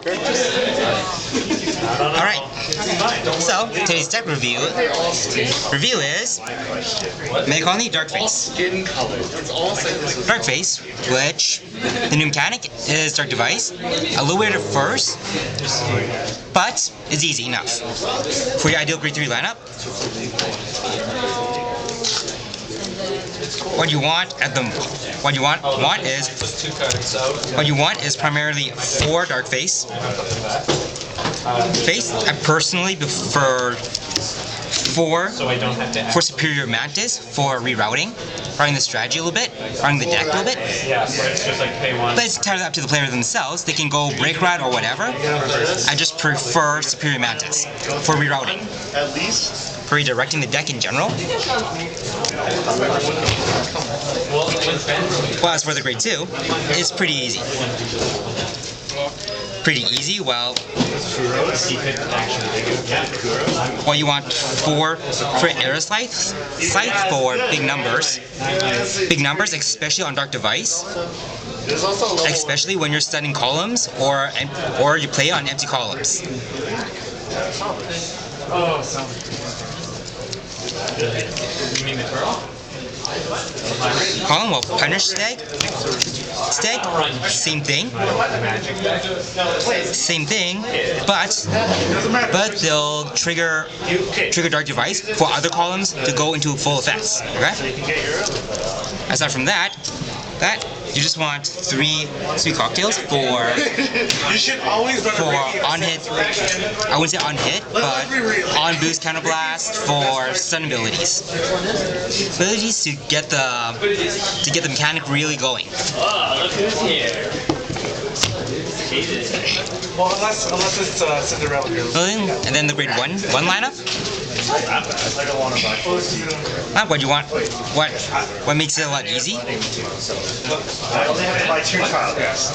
Alright, so today's deck review is Colony Darkface. Darkface, which the new mechanic is Dark Device. A little weird at first, but it's easy enough. For your ideal grade 3 lineup, what you want is primarily 4 Darkface. I personally prefer 4 for superior mantis for rerouting the strategy a little bit, running the deck a little bit. But it's entirely up to the player themselves. They can go break route or whatever. I just prefer superior mantis for rerouting. For redirecting the deck in general. Well, as for the grade 2, it's pretty easy. Well, you want 4 for aristscythe for big numbers. Big numbers, especially on Dark Device. Especially when you're studying columns or you play on empty columns. Column will punish stag. Same thing, but they'll trigger Dark Device for other columns to go into full effects. Okay. Aside from that, you just want 3 sweet cocktails for on hit. I wouldn't say on hit, but on boost counterblast for stun abilities to get the mechanic really going. Look who's here. Well, unless it's Cinderella Girls. And then the grade 1 lineup. What do you want? What makes it a lot easy? I only have to buy 2 tiles.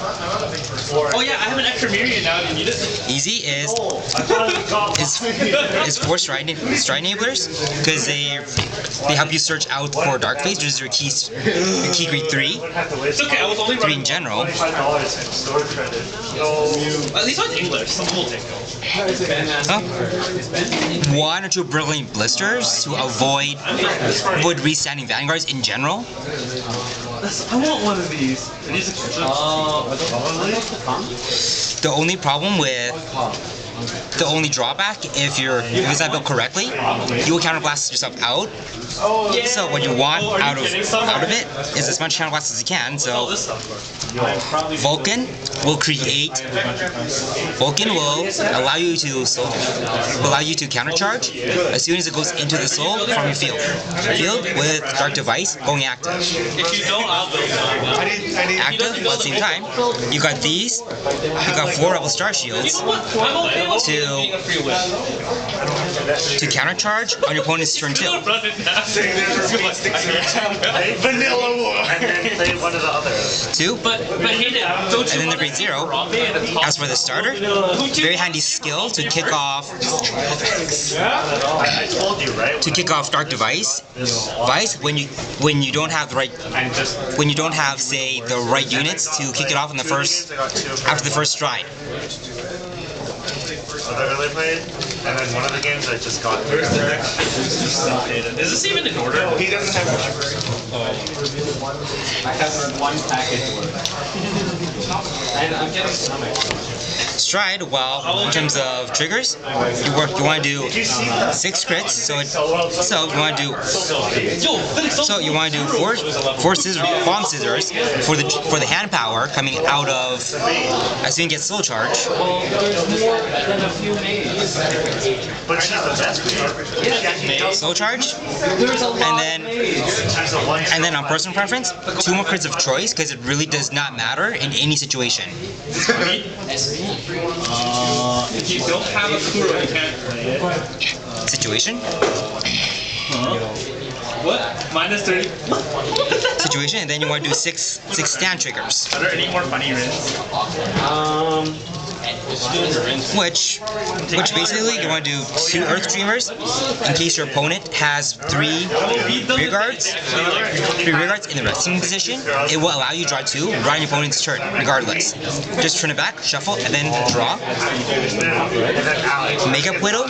Oh yeah, I have an extra Myriad now. Do you need it? Easy is 4 stride enablers, because they help you search out for Darkface, which is your key grade 3. It's okay, I was only 3 in general. At least on English, some will take it. 1 or 2 brilliant blisters to avoid restanding vanguards in general. I want one of these. The only problem with the only drawback, if it's not built correctly, you will counterblast yourself out. So what you want out of it is as much counterblast as you can. So Vulcan will allow you to countercharge as soon as it goes into the soul from your field with Dark Device going active. If you don't, I'll build Active, but at the same time, you got 4 rebel starshields to countercharge on your opponent's turn 2. Vanilla one. And then play one of the other. 2. But hate it. And then the grade 0. As for the starter, very handy skill to kick off. I told you, right? To kick off Dark Device when you don't have say the right units to kick it off in the first after the first stride. So I really played, and then one of the games I just got. Where's the next? Is this even in order? He doesn't have much. I have 1 package worth. And I'm getting stomach. Stride, well, in terms of triggers, you want to do 6 crits. So you want to do 4 bombscissors for the hand power coming out of as soon as you get soul charge. Well, there's more than a few names. But she's the best. Soul charge, There's a lot and then on personal preference, 2 more crits of choice, because it really does not matter in any situation. If you don't have a Kuro, you can't play it. Situation. What? Minus 30? Situation, and then you want to do 6 stand triggers. Are there any more funny rings? which basically you want to do 2 Earth Dreamers in case your opponent has 3 rear guards. 3 rear guards in the resting position. It will allow you to draw 2 right on your opponent's turn, regardless. Just turn it back, shuffle, and then draw. Makeup Widow.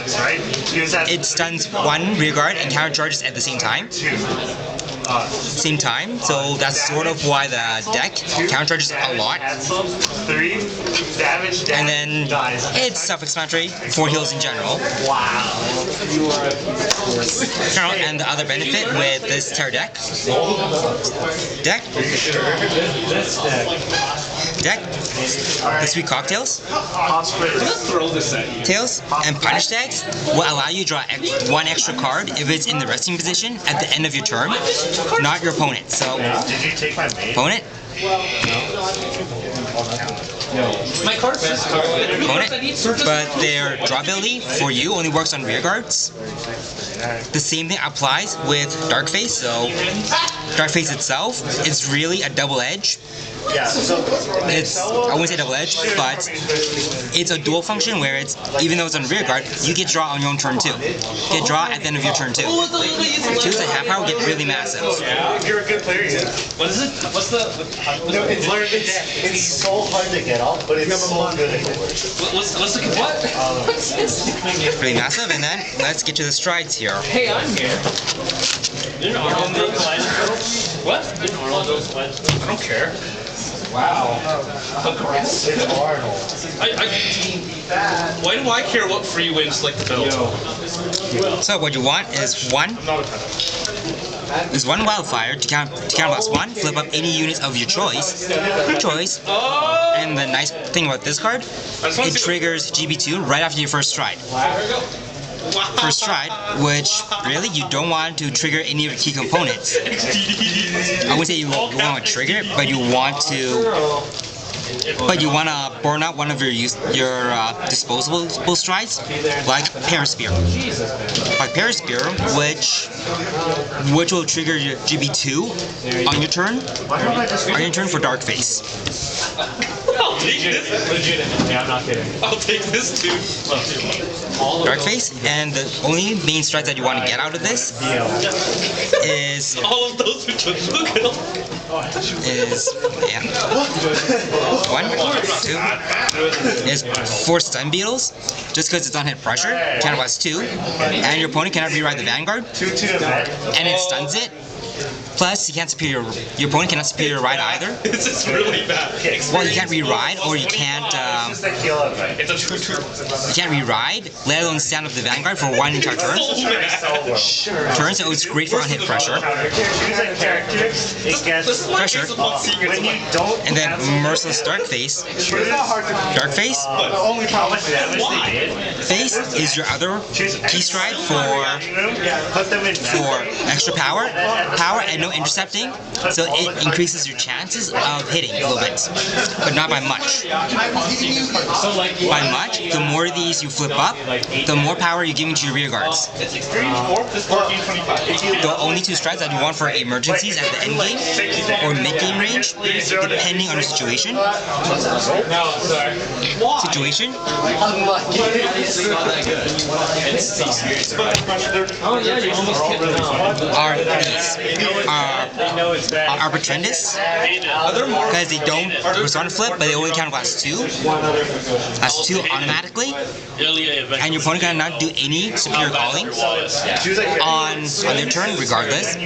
It stuns 1 rear guard and counter charges at the same time. So that's sort of why the deck counter charges a lot. And then it's self-explanatory for heals in general. And the other benefit with this Terror deck, the sweet cocktails, tails, and punish tags will allow you to draw 1 extra card if it's in the resting position at the end of your turn, not your opponent. So, opponent, My card is opponent, but their draw ability for you only works on rear guards. The same thing applies with darkface. So, darkface itself is really a double edge. I wouldn't say double edge, but it's a dual function where it's, even though it's on rear guard, you get draw on your own turn too. You get draw at the end of your turn too. Choose a half power, get really massive. If you're a good player, you What is it? What's the no, it's so hard to get off, but it's so good at it. what's the what? Really massive, and then let's get to the strides here. Hey, I'm here. Didn't Arnold go What? Didn't Arnold go I don't care. Wow. Aggressive. It's Arnold. Why do I care what free wins like the build? So what you want is one wildfire to count plus 1, flip up any units of your choice. And the nice thing about this card, it triggers GB2 right after your first stride. First stride, which really you don't want to trigger any of the key components. I wouldn't say you want to trigger it, but you want to burn out one of your disposable strides, like paraspear. Which will trigger your GB2 on your turn for darkface. I'll take this. Yeah, I'm not kidding. I'll take this too. Darkface, and the only main strides that you want to get out of this is All of those who took yeah. 1, 2 is 4 stun beetles, just because it's on hit pressure, counter plus 2, and your opponent cannot rewrite the vanguard, and it stuns it. Plus, your opponent cannot superior ride either. This is really bad. Well, you can't re-ride, or you can't. It's a 2-2. You can't re-ride, let alone stand up the vanguard for 1 entire turn. So it's great for on-hit pressure. Pressure. And then merciless darkface. Darkface. Face is your other key stride for extra power and no intercepting, so it increases your chances of hitting a little bit, but not by much. By much, the more of these you flip up, the more power you're giving to your rear guards. The only 2 strides that you want for emergencies at the end game or mid-game range, depending on your situation. Are these. Obtarandus, because they don't persona flip, but they only count class 2. Class 2 automatically, and your opponent cannot do any superior calling on their turn, regardless. And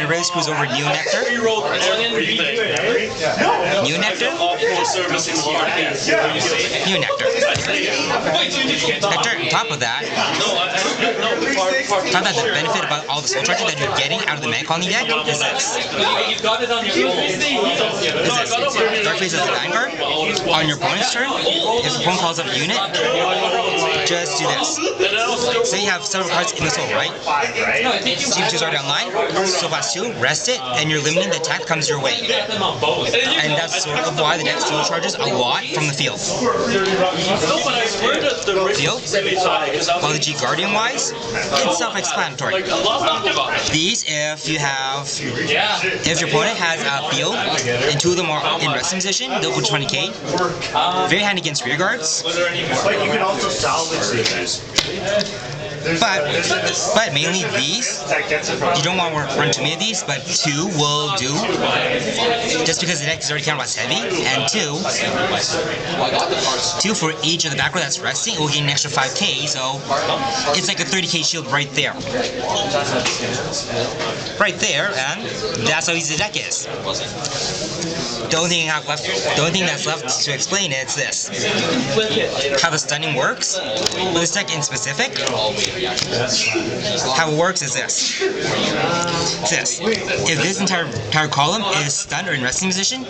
it really screws over Neonectar. Nectar, on top of that, the benefit about all the soul charges that you're getting out of the Man Colony deck is this. You got it on your own. Darkface as the vanguard on your opponent's turn. If your opponent calls up a unit, just do this. Say you have several cards in the soul, right? GB2 is already online, soul class 2, rest it, and you're limiting the attack that comes your way. And that's sort of why the deck soul charges a lot from the field. Field? Quality G Guardian wise, it's self-explanatory. These, if your opponent has a field and 2 of them are in resting position, they'll put 20k. Very handy against rear guards. But you can also salvage these. But mainly these, That gets it from you don't want to run too many of these, but 2 will do. Just because the deck is already counterblast heavy, and 2 for each of the back row that's resting, it will gain an extra 5k, so it's like a 30k shield right there. Right there, and that's how easy the deck is. The only thing that's left to explain is this. How the stunning works. With this deck in specific, how it works is this. It's this. If this entire column is stunned or in resting position,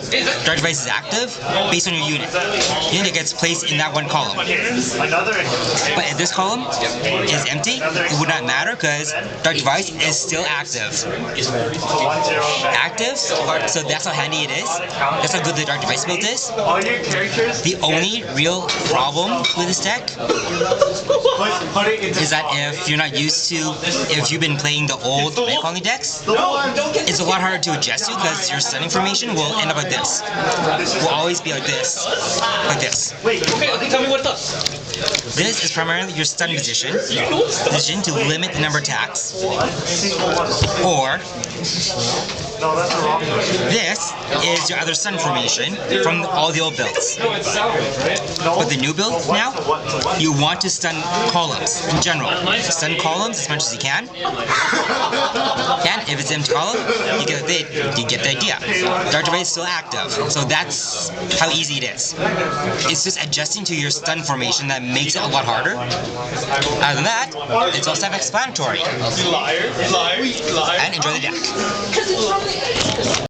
Dark Device is active based on your unit. The unit gets placed in that one column. But if this column is empty, it would not matter because Dark Device is still active. Active, so that's how handy it is. That's how good the Dark Device build is. all your characters. The only real problem with this deck is that if you're not used to, if you've been playing the old Red Colony decks, it's a lot harder to adjust to because your stunning formation will end up like this. Will always be like this. Like this. Okay, tell me what it does. This is primarily your stun position to limit the number of attacks. Or No, that's the wrong one. this is your other stun formation from all the old builds. But the new build now, you want to stun columns in general. Stun columns as much as you can. If it's empty column, you get the idea. Dark Device is still active, so that's how easy it is. It's just adjusting to your stun formation that makes it a lot harder. Other than that, it's all self-explanatory. Liar. And enjoy the deck.